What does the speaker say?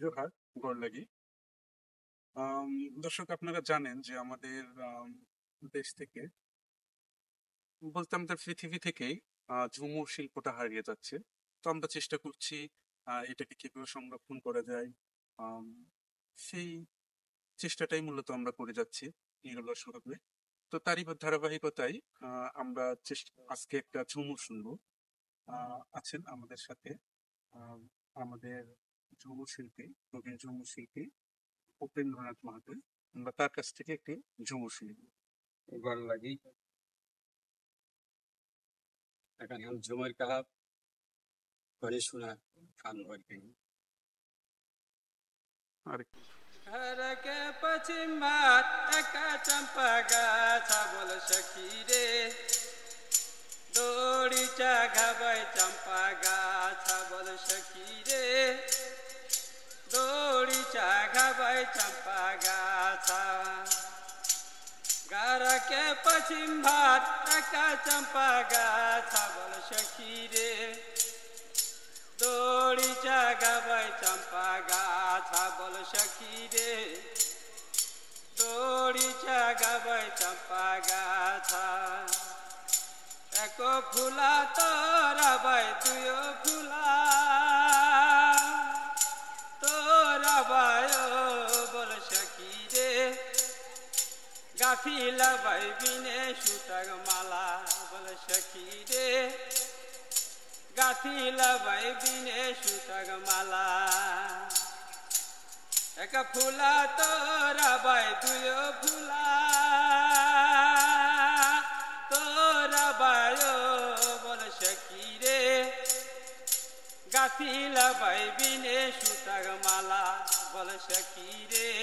জোহার, বড়লাগি। আম দর্শক, আপনারা জানেন যে আমাদের দেশ থেকে, বলতে আমাদের পৃথিবী থেকেই ঝুমুর শিল্পটা হারিয়ে যাচ্ছে। তো আমরা চেষ্টা করছি এটাকে কিভাবে সংরক্ষণ করা যায়। আম সেই চেষ্টাটাই মূলত আমরা করে যাচ্ছি নিরলস ভাবে। তো তারই ধারাবাহিকতায় আমরা আজকে একটা ঝুমুর শুনবো। আছেন আমাদের সাথে আম আমাদের ঝুমুর শিল্পী, প্রবীণ ঝুমুর শিল্পী উপেন্দ্রনাথ মাহাতো। আমরা তার কাছ থেকে একটি ঝুমুর শুনি। ভালো লাগি এখন हम झूमर कहा बड़े सुना खान भर के আর घर के पश्चिम भात एका चंपा गाछा बोल सखी रे दौड़ीचा घाबै चंपा गाछा बोल सखी रे दौड़ीचा घाबै चंपा गाछा घर के पश्चिम भात एका चंपा गाछा बोल सखी रे दौड़ीचा घाबै चंपा गाछा बोल सखी रे दौड़ीचा घाबै चंपा गाछा एको फुला तोरा बाई दुयो फुला तोरा बायो बोल सखी रे गाफिला बाई बिने सुतग माला बोल सखी रे गाफिला बाई बिने सुतग माला एक फुला तोरा बाई दुयो फुला तोरा बायो बोल सखी रे गाफिला बाई बिने सुतग माला बोल सखी रे।